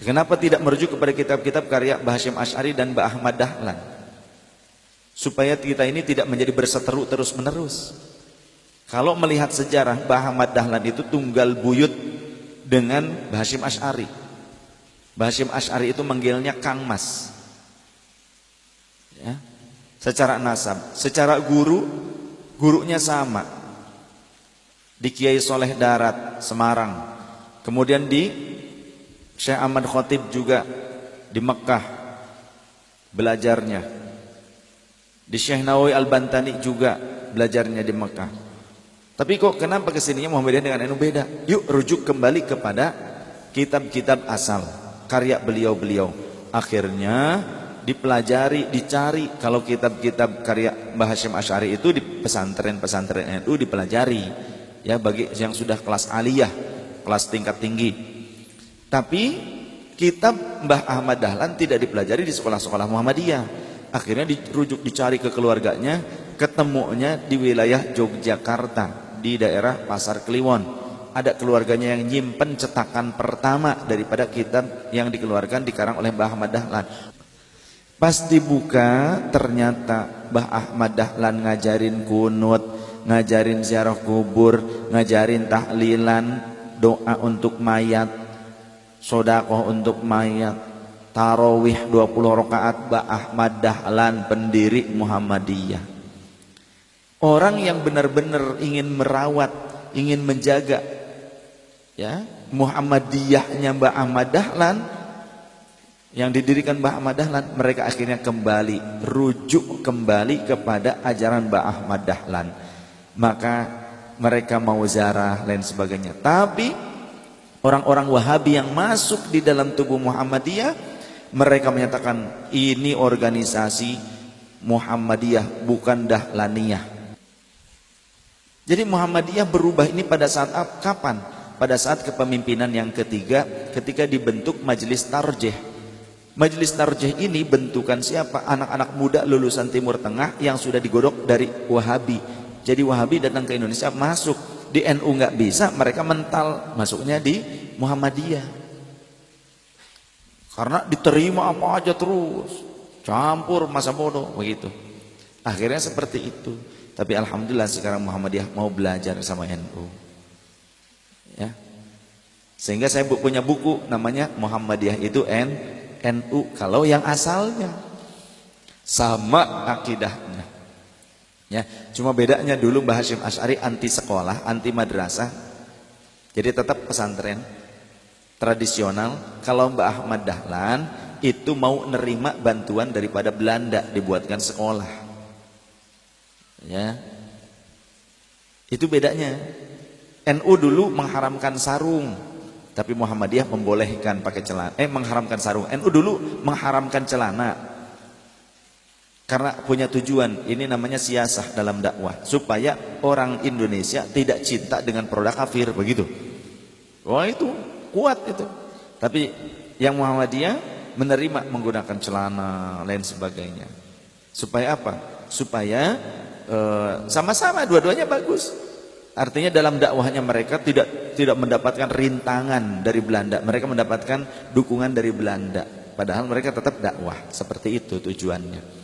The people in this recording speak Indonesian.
Kenapa tidak merujuk kepada kitab-kitab karya Mbah Hasyim Asy'ari dan Mbah Ahmad Dahlan? Supaya kita ini tidak menjadi berseteru terus-menerus. Kalau melihat sejarah, Mbah Ahmad Dahlan itu tunggal buyut dengan Mbah Hasyim Asy'ari. Mbah Hasyim Asy'ari itu manggilnya Kang Mas. Ya. Secara nasab, secara gurunya sama. Di Kiai Soleh Darat, Semarang. Kemudian di Syekh Ahmad Khotib juga di Mekah belajarnya. Di Syekh Nawawi Al-Bantani juga belajarnya di Mekah. Tapi kok kenapa kesininya Muhammadiyah dengan NU beda? Yuk rujuk kembali kepada kitab-kitab asal karya beliau-beliau. Akhirnya dipelajari, dicari. Kalau kitab-kitab karya Mbah Hasyim Asy'ari itu di pesantren-pesantren NU dipelajari. Ya, bagi yang sudah kelas aliyah, kelas tingkat tinggi. Tapi kitab Mbah Ahmad Dahlan tidak dipelajari di sekolah-sekolah Muhammadiyah. Akhirnya dirujuk, dicari ke keluarganya, ketemunya di wilayah Yogyakarta, di daerah Pasar Kliwon. Ada keluarganya yang nyimpen cetakan pertama daripada kitab yang dikeluarkan dikarang oleh Mbah Ahmad Dahlan. Pas dibuka ternyata Mbah Ahmad Dahlan ngajarin kunut, ngajarin ziarah kubur, ngajarin tahlilan, doa untuk mayat, sedekah untuk mayat, tarawih 20 rakaat. Mbah Ahmad Dahlan pendiri Muhammadiyah. Orang yang benar-benar ingin merawat, ingin menjaga ya Muhammadiyahnya Mbah Ahmad Dahlan, yang didirikan Mbah Ahmad Dahlan, mereka akhirnya kembali, rujuk kembali kepada ajaran Mbah Ahmad Dahlan. Maka mereka mau ziarah lain sebagainya. Tapi orang-orang Wahabi yang masuk di dalam tubuh Muhammadiyah, mereka menyatakan ini organisasi Muhammadiyah bukan Dahlaniyah. Jadi Muhammadiyah berubah ini pada saat kapan? Pada saat kepemimpinan yang ketiga, ketika dibentuk Majelis Tarjih. Majelis Tarjih ini bentukan siapa? Anak-anak muda lulusan Timur Tengah yang sudah digodok dari Wahabi. Jadi Wahabi datang ke Indonesia, masuk di NU nggak bisa, mereka mental masuknya di Muhammadiyah. Karena diterima apa aja terus, campur masa bodoh begitu. Akhirnya seperti itu. Tapi alhamdulillah sekarang Muhammadiyah mau belajar sama NU. Ya. Sehingga saya punya buku namanya Muhammadiyah itu NU, kalau yang asalnya sama akidahnya. Ya, cuma bedanya dulu Mbah Hasyim Asy'ari anti sekolah, anti madrasah. Jadi tetap pesantren tradisional. Kalau Mbah Ahmad Dahlan itu mau nerima bantuan daripada Belanda, dibuatkan sekolah. Ya. Itu bedanya. NU dulu mengharamkan sarung, tapi Muhammadiyah membolehkan pakai celana. Mengharamkan sarung. NU dulu mengharamkan celana. Karena punya tujuan, ini namanya siasah dalam dakwah, supaya orang Indonesia tidak cinta dengan produk kafir, begitu. Wah, itu kuat itu. Tapi yang Muhammadiyah menerima menggunakan celana lain sebagainya. Supaya apa? Supaya sama-sama dua-duanya bagus. Artinya dalam dakwahnya mereka tidak mendapatkan rintangan dari Belanda, mereka mendapatkan dukungan dari Belanda. Padahal mereka tetap dakwah, seperti itu tujuannya.